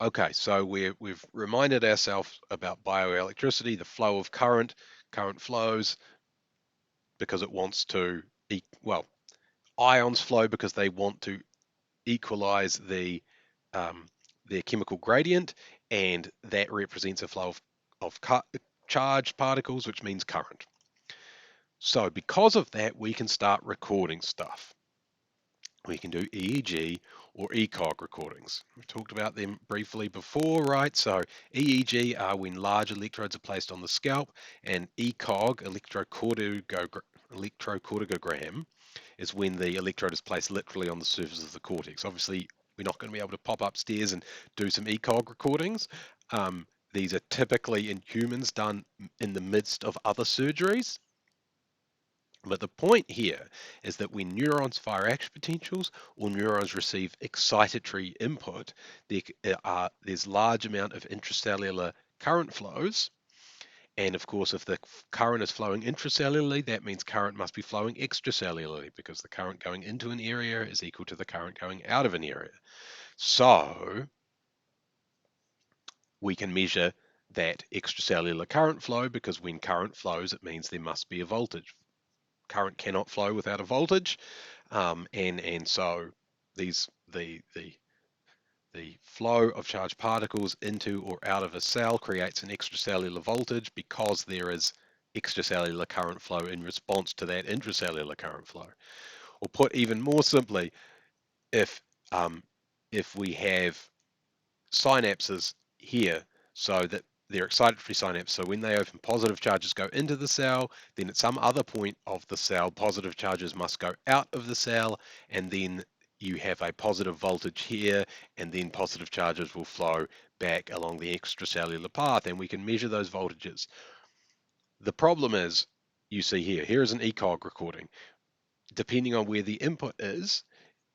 Okay, so we've reminded ourselves about bioelectricity, the flow of current. Current flows because it wants to, well, ions flow because they want to equalize um, their chemical gradient, and that represents a flow of charged particles, which means current. So because of that, we can start recording stuff. We can do EEG or ECoG recordings. We talked about them briefly before, right? So EEG are when large electrodes are placed on the scalp, and ECoG, electrocorticogram, is when the electrode is placed literally on the surface of the cortex. Obviously, we're not going to be able to pop upstairs and do some ECoG recordings. These are typically in humans done in the midst of other surgeries. But the point here is that when neurons fire action potentials or neurons receive excitatory input, there's large amount of intracellular current flows. And of course, if the current is flowing intracellularly, that means current must be flowing extracellularly because the current going into an area is equal to the current going out of an area. So we can measure that extracellular current flow because when current flows, it means there must be a voltage. Current cannot flow without a voltage, and so these the flow of charged particles into or out of a cell creates an extracellular voltage because there is extracellular current flow in response to that intracellular current flow. Or put even more simply, if um, if we have synapses here, so that they're excitatory synapses. So when they open, positive charges go into the cell, then at some other point of the cell, positive charges must go out of the cell, and then you have a positive voltage here, and then positive charges will flow back along the extracellular path, and we can measure those voltages. The problem is, you see here is an ECOG recording. Depending on where the input is,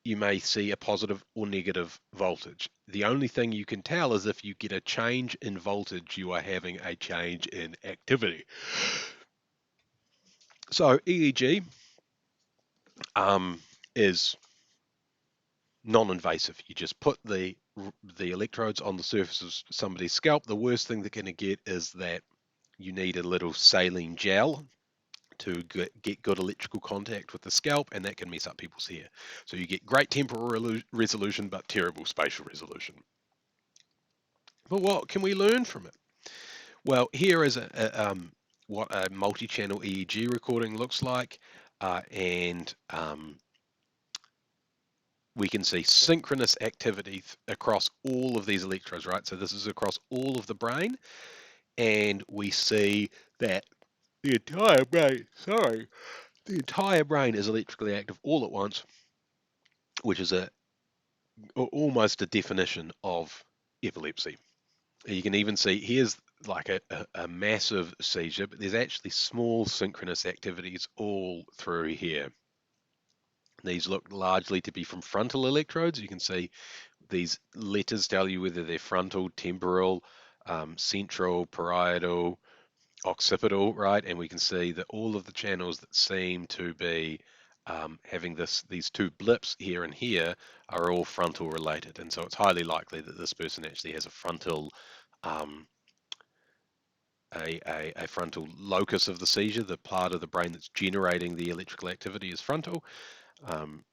you may see a positive or negative voltage. The only thing you can tell is if you get a change in voltage, you are having a change in activity. So EEG is non-invasive. You just put the electrodes on the surface of somebody's scalp. The worst thing they're going to get is that you need a little saline gel to get good electrical contact with the scalp, and that can mess up people's hair. So you get great temporal resolution, but terrible spatial resolution. But what can we learn from it? Well, here is what a multi-channel EEG recording looks like, and we can see synchronous activity across all of these electrodes, right? So this is across all of the brain, and we see that the entire brain is electrically active all at once, which is almost a definition of epilepsy. You can even see here's like a massive seizure, but there's actually small synchronous activities all through here. These look largely to be from frontal electrodes. You can see these letters tell you whether they're frontal, temporal, central, parietal, occipital, right? And we can see that all of the channels that seem to be having these two blips here and here are all frontal related. And so it's highly likely that this person actually has a frontal um, a frontal locus of the seizure, the part of the brain that's generating the electrical activity is frontal.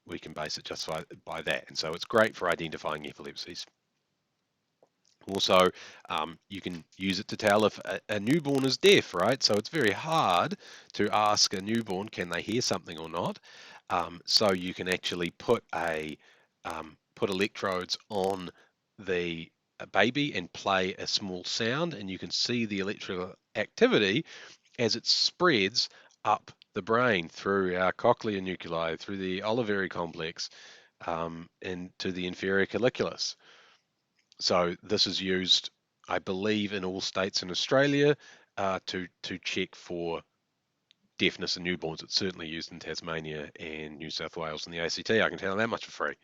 We can base it just by that. And so it's great for identifying epilepsies. Also, you can use it to tell if a newborn is deaf, right? So it's very hard to ask a newborn, can they hear something or not? So you can actually put put electrodes on the baby and play a small sound, and you can see the electrical activity as it spreads up the brain through our cochlear nuclei, through the olivary complex, into the inferior colliculus. So this is used, I believe, in all states in Australia to check for deafness in newborns. It's certainly used in Tasmania and New South Wales and the ACT. I can tell that much for free.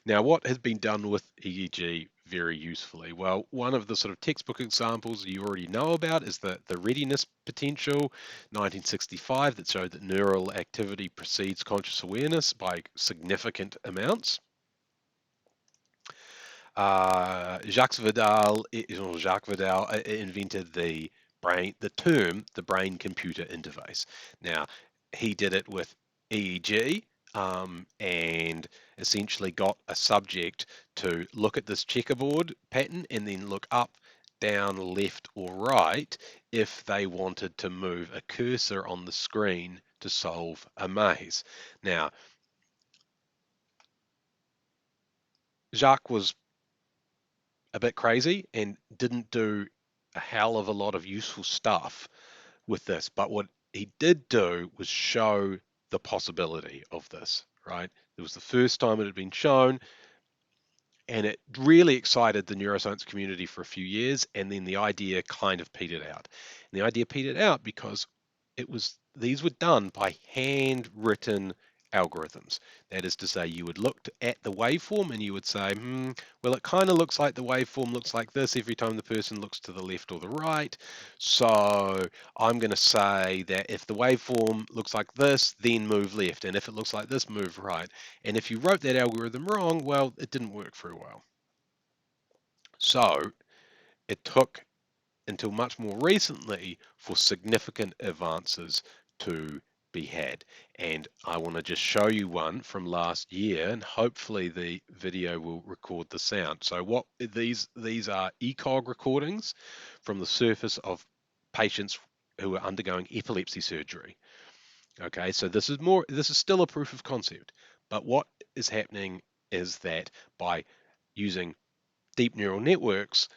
Now, what has been done with EEG very usefully? Well, one of the sort of textbook examples you already know about is the readiness potential, 1965, that showed that neural activity precedes conscious awareness by significant amounts. Jacques Vidal invented the brain-computer interface. Now, he did it with EEG, and essentially got a subject to look at this checkerboard pattern and then look up, down, left, or right if they wanted to move a cursor on the screen to solve a maze. Now, Jacques was a bit crazy and didn't do a hell of a lot of useful stuff with this. But what he did do was show the possibility of this, right? It was the first time it had been shown, and it really excited the neuroscience community for a few years, and then the idea kind of petered out. And the idea petered out because these were done by handwritten algorithms. That is to say, you would look at the waveform and you would say, well, it kind of looks like the waveform looks like this every time the person looks to the left or the right. So I'm going to say that if the waveform looks like this, then move left. And if it looks like this, move right. And if you wrote that algorithm wrong, well, it didn't work very well. So it took until much more recently for significant advances to be had. And I want to just show you one from last year, and hopefully the video will record the sound. So what these are ECoG recordings from the surface of patients who are undergoing epilepsy surgery. Okay, so this is still a proof of concept, but what is happening is that by using deep neural networks,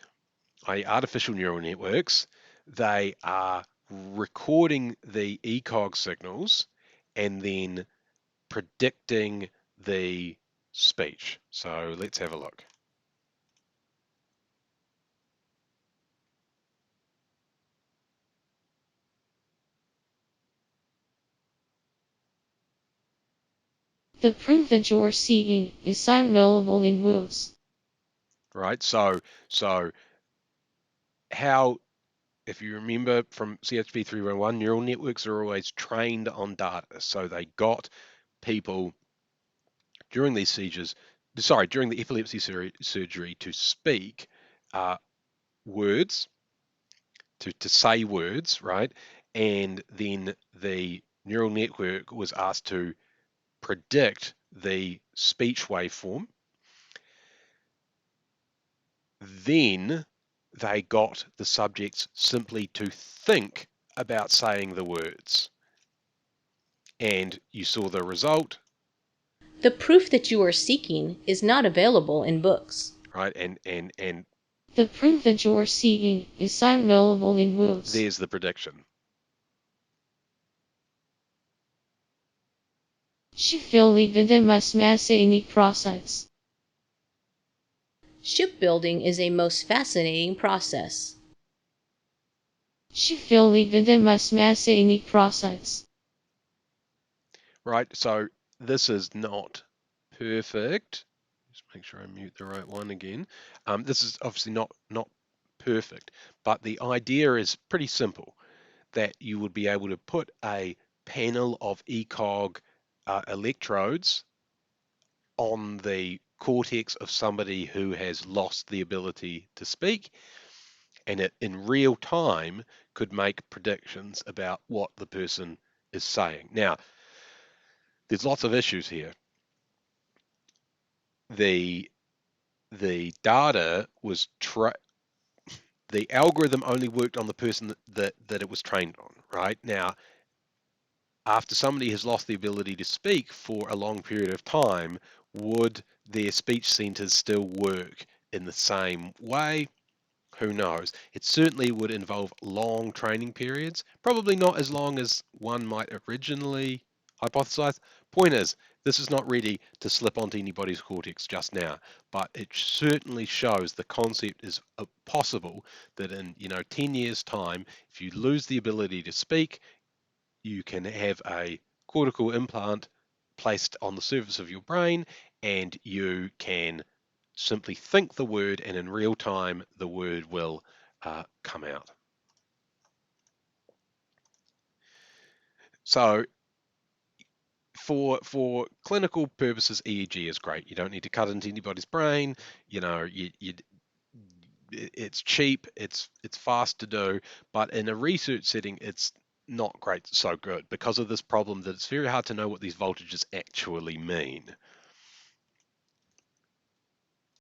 i.e. artificial neural networks, they are recording the ECOG signals and then predicting the speech. So let's have a look. The proof that you're seeking is available in books. Right, so how, if you remember from CHP 311, neural networks are always trained on data. So they got people during these seizures, during the epilepsy surgery to speak words, to say words, right? And then the neural network was asked to predict the speech waveform. Then they got the subjects simply to think about saying the words. And you saw the result. The proof that you are seeking is not available in books. Right, and The proof that you're seeking is available in books. there's the prediction. Shipbuilding the mass process. Shipbuilding is a most fascinating process. Shipbuilding the mass process. Right, so this is not perfect. Just make sure I mute the right one again. This is obviously not perfect, but the idea is pretty simple, that you would be able to put a panel of ECOG electrodes on the cortex of somebody who has lost the ability to speak, and it in real time could make predictions about what the person is saying. Now, there's lots of issues here. The data was the algorithm only worked on the person that it was trained on. Right now, after somebody has lost the ability to speak for a long period of time, would their speech centers still work in the same way? Who knows? It certainly would involve long training periods, probably not as long as one might originally hypothesize. Point is, this is not ready to slip onto anybody's cortex just now, but it certainly shows the concept is possible that in 10 years' time, if you lose the ability to speak, you can have a cortical implant placed on the surface of your brain, and you can simply think the word, and in real time, the word will come out. So for clinical purposes, EEG is great. You don't need to cut into anybody's brain. You know, it's cheap, it's fast to do, but in a research setting, it's not great, so good because of this problem that it's very hard to know what these voltages actually mean.